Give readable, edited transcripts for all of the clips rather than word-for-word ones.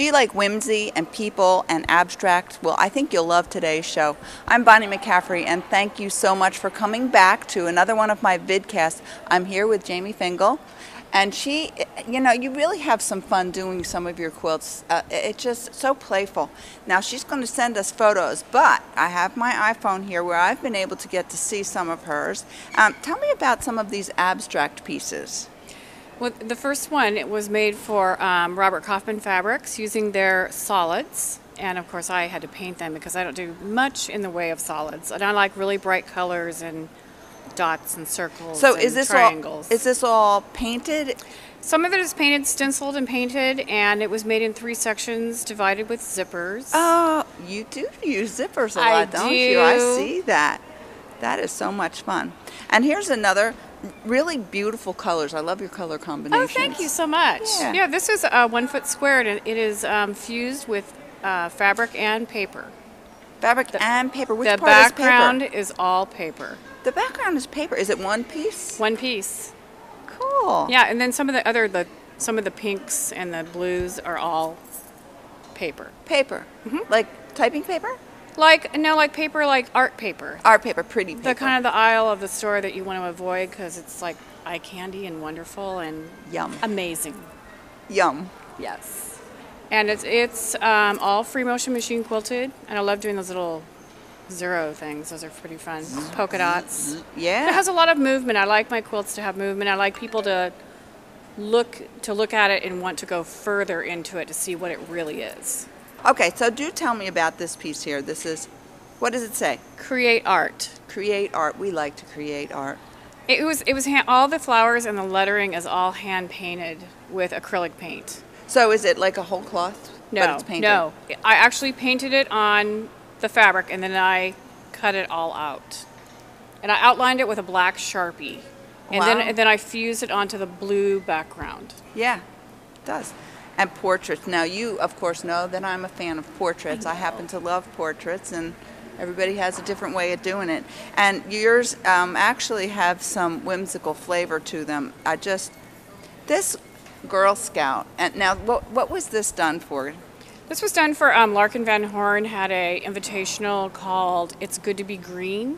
you like whimsy and people and abstract, well, I think you'll love today's show. I'm Bonnie McCaffery, and thank you so much for coming back to another one of my vidcasts. I'm here with Jamie Fingal, and she, you know, you really have some fun doing some of your quilts. It's just so playful. Now, she's going to send us photos, but I have my iPhone here where I've been able to get to see some of hers. Tell me about some of these abstract pieces. Well, the first one, it was made for Robert Kaufman Fabrics using their solids. And of course I had to paint them because I don't do much in the way of solids. And I like really bright colors and dots and circles and triangles. Is this all painted? Some of it is painted, stenciled and painted, and it was made in 3 sections divided with zippers. Oh, you do use zippers a lot, don't you? I see that. That is so much fun. And here's another. Really beautiful colors. I love your color combinations. Oh, thank you so much. Yeah, this is 1 foot squared, and it is fused with fabric and paper. Fabric and paper. Which the part is paper? The background is all paper. The background is paper. Is it one piece? One piece. Cool. Yeah, and then some of the pinks and the blues are all paper. Paper. Mm-hmm. Like typing paper? Like paper, like art paper. Art paper, pretty paper. The kind of the aisle of the store that you want to avoid because it's like eye candy and wonderful and yum, amazing. Yum. Yes. And it's all free motion machine quilted, and I love doing those little zero things. Those are pretty fun. Polka dots. Yeah. It has a lot of movement. I like my quilts to have movement. I like people to look at it and want to go further into it to see what it really is. Okay, so do tell me about this piece here. This is, what does it say? Create art. Create art. We like to create art. It was all the flowers and the lettering is all hand painted with acrylic paint. So is it like a whole cloth? No, but it's painted? No. I actually painted it on the fabric and then I cut it all out. And I outlined it with a black Sharpie. And wow. then I fused it onto the blue background. Yeah, it does. And portraits. Now, you, of course, know that I'm a fan of portraits. I happen to love portraits, and everybody has a different way of doing it. And yours actually have some whimsical flavor to them. This Girl Scout, and now, what was this done for? This was done for Larkin Van Horn had a invitational called It's Good to Be Green.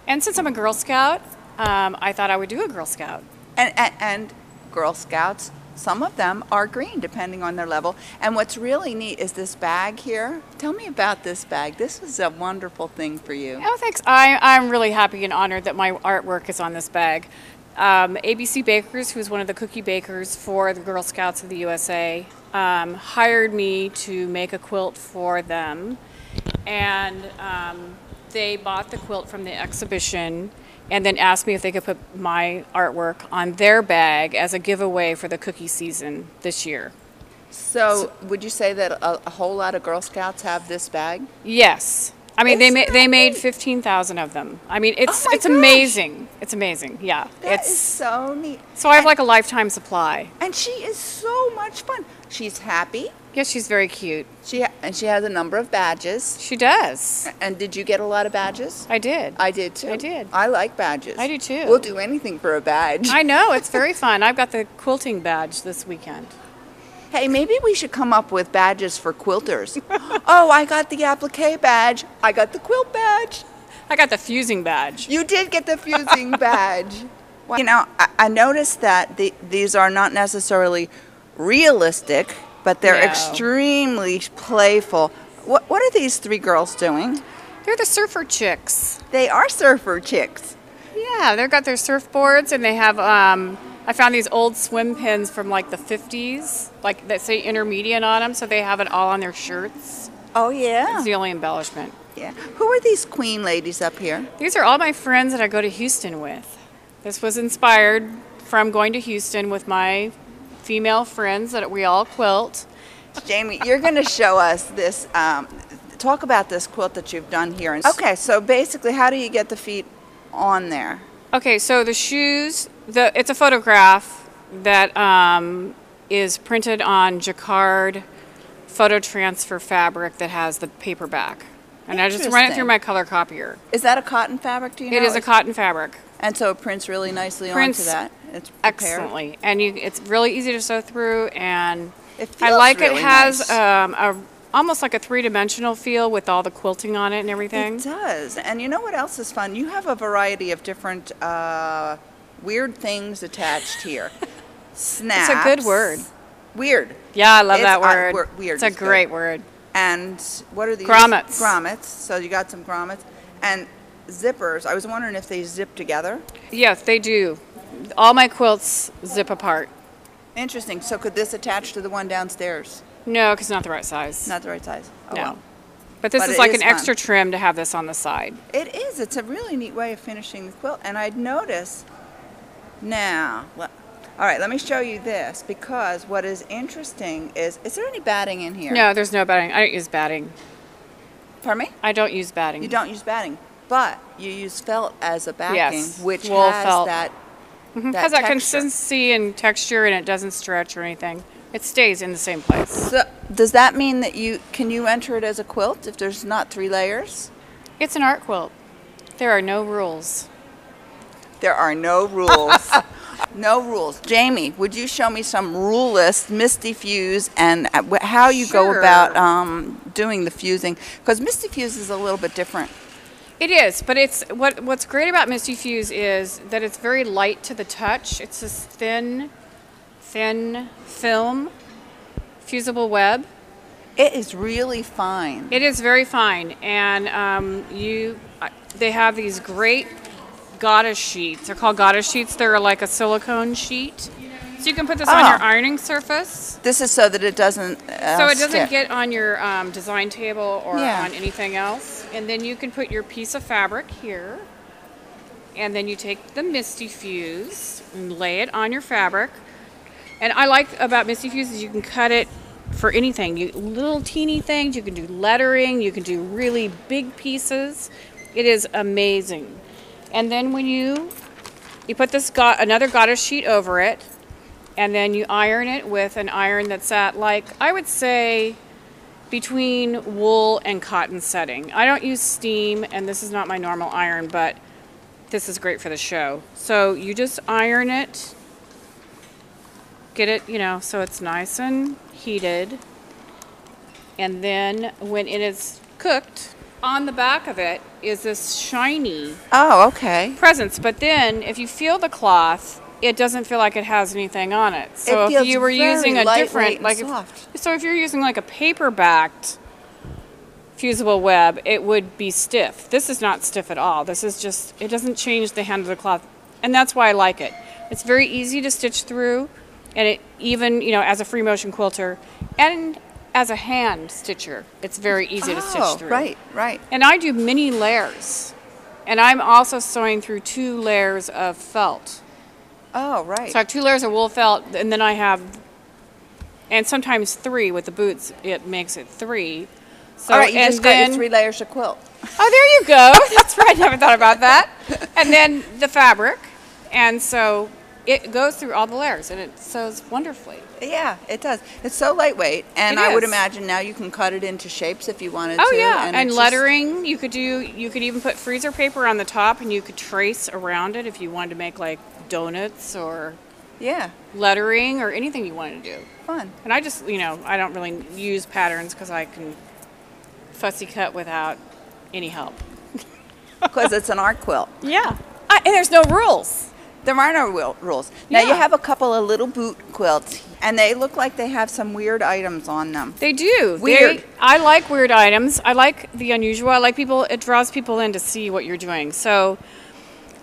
And since I'm a Girl Scout, I thought I would do a Girl Scout. And Girl Scouts, some of them are green, depending on their level. And what's really neat is this bag here. Tell me about this bag. This is a wonderful thing for you. Oh, thanks. I'm really happy and honored that my artwork is on this bag. ABC Bakers, who's one of the cookie bakers for the Girl Scouts of the USA, hired me to make a quilt for them. And they bought the quilt from the exhibition and then asked me if they could put my artwork on their bag as a giveaway for the cookie season this year. So would you say that a whole lot of Girl Scouts have this bag? Yes. I mean, they made 15,000 of them. I mean, it's amazing. It's amazing. Yeah. That is so neat. So I have like a lifetime supply. And she is so much fun. She's happy. Yes, she's very cute. She has a number of badges. She does. And did you get a lot of badges? I did. I did too. I did. I like badges. I do too. We'll do anything for a badge. I know, it's very fun. I've got the quilting badge this weekend. Hey, maybe we should come up with badges for quilters. Oh, I got the applique badge. I got the quilt badge. I got the fusing badge. You did get the fusing badge. Well, you know, I noticed that these are not necessarily realistic, but they're extremely playful. What are these 3 girls doing? They're the surfer chicks. They are surfer chicks. Yeah, they've got their surfboards and they have, I found these old swim pins from like the 50s, like that say intermediate on them, so they have it all on their shirts. Oh, yeah. It's the only embellishment. Yeah. Who are these queen ladies up here? These are all my friends that I go to Houston with. This was inspired from going to Houston with my female friends that we all quilt. Jamie, you're going to show us this, talk about this quilt that you've done here. Okay, so basically, how do you get the feet on there? Okay, so the shoes, it's a photograph that is printed on jacquard photo transfer fabric that has the paperback. And I just run it through my color copier. Is that a cotton fabric, do you know? It is a cotton fabric. And so it prints really nicely onto that? It's prepared. Excellently. And it's really easy to sew through, and It feels I like really it has nice. almost like a three-dimensional feel with all the quilting on it and everything. It does. And you know what else is fun? You have a variety of different weird things attached here. Snaps. It's a good word. Weird. Yeah, I love that word. Weird. It's a great word. And what are these? Grommets. Grommets. So you got some grommets. And zippers. I was wondering if they zip together. Yes, they do. All my quilts zip apart. Interesting. So could this attach to the one downstairs? No, because not the right size. Not the right size. Oh, No. well. But this But is it like is an extra fun. trim to have this on the side. It is. It's a really neat way of finishing the quilt. And I'd notice now. All right, let me show you this, because what is interesting is there any batting in here? No, there's no batting. I don't use batting. Pardon me? I don't use batting. You don't use batting, but you use felt as a backing, Yes, which wool has felt. that It has that texture. consistency and texture, and it doesn't stretch or anything. It stays in the same place. So does that mean that can you enter it as a quilt if there's not 3 layers? It's an art quilt. There are no rules. There are no rules. No rules. Jamie, would you show me some rule list, Misty Fuse, and how you go Sure. about doing the fusing? Because Misty Fuse is a little bit different. It is, but it's what's great about Misty Fuse is that it's very light to the touch. It's this thin film, fusible web. It is really fine. It is very fine, and they have these great goddess sheets. They're called goddess sheets. They're like a silicone sheet, so you can put this on your ironing surface. This is so that it doesn't So it doesn't stick. get on your design table or Yeah. on anything else. And then you can put your piece of fabric here, and then you take the Misty Fuse and lay it on your fabric. And I like about Misty Fuse is you can cut it for anything. Little teeny things. You can do lettering. You can do really big pieces. It is amazing. And then when you put this another goddess sheet over it, and then you iron it with an iron that's at, like, I would say between wool and cotton setting. I don't use steam, and this is not my normal iron, but this is great for the show. So you just iron it, get it, so it's nice and heated. And then when it is cooked, on the back of it is this shiny Oh, okay. presence. But then if you feel the cloth, it doesn't feel like it has anything on it. So It feels if you were very using a lightweight different, and like, soft. so if you're using like a paper-backed fusible web, it would be stiff. This is not stiff at all. This is just, it doesn't change the hand of the cloth, and that's why I like it. It's very easy to stitch through, and it even, as a free motion quilter and as a hand stitcher, it's very easy to stitch through. Right. And I do many layers, and I'm also sewing through 2 layers of felt. Oh, right. So I have 2 layers of wool felt, and then I have, and sometimes 3 with the boots. It makes it 3. So All right, you and just got your 3 layers of quilt. Oh, there you go. That's right. I never thought about that. And then the fabric, and so it goes through all the layers, and it sews wonderfully. Yeah, it does. It's so lightweight, and It I would is. imagine now you can cut it into shapes if you wanted Oh to. yeah, and it's lettering. You could even put freezer paper on the top, and you could trace around it if you wanted to make like donuts or Yeah, lettering or anything you wanted to do. fun. And I just, I don't really use patterns because I can fussy cut without any help. Because it's an art quilt. Yeah, and there's no rules. There are no rules. Now you Yeah. have a couple of little boot quilts, and they look like they have some weird items on them. They do. Weird. I like weird items. I like the unusual. I like people. It draws people in to see what you're doing. So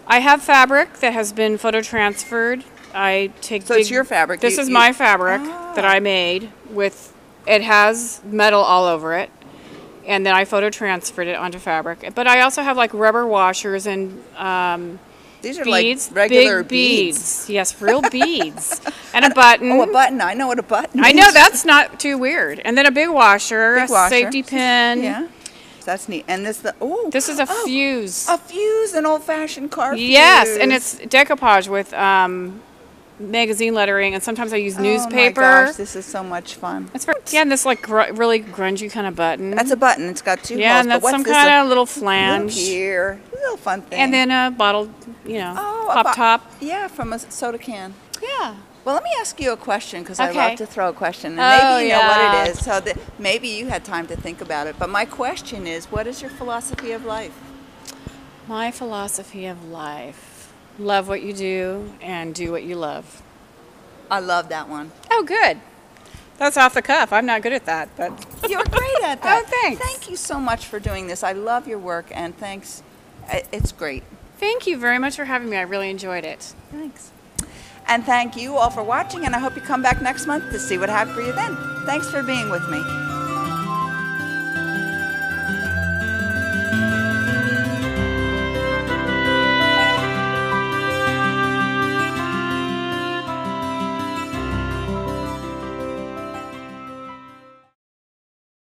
I have fabric that has been photo transferred. I take. So it's your fabric. This You- is you- my fabric that I made with. It has metal all over it, and then I photo transferred it onto fabric. But I also have like rubber washers and These are beads, like regular big beads. Yes, real beads, and a button. Oh, a button. I know what a button I is. know, that's not too weird. And then a big washer, Big washer. a safety pin. Yeah. That's neat. And this This is a fuse. A fuse, an old-fashioned car fuse. Yes, and it's decoupage with magazine lettering, and sometimes I use newspaper. Oh my gosh, this is so much fun. It's and this like really grungy kind of button. That's a button. It's got 2 yeah, holes. and that's but what's some this? kind of little Look flange. here. A little fun thing. And then a bottle, a pop top. Yeah, from a soda can. Yeah. Well, let me ask you a question because I Okay. love to throw a question, and Oh, maybe you know yeah. what it is. So that maybe you had time to think about it. But my question is, what is your philosophy of life? My philosophy of life: love what you do and do what you love. I love that one. Oh, good. That's off the cuff. I'm not good at that, but You're great at that. Oh, thanks. Thank you so much for doing this. I love your work, and thanks. It's great. thank you very much for having me. I really enjoyed it. Thanks. And thank you all for watching, and I hope you come back next month to see what I have for you then. Thanks for being with me.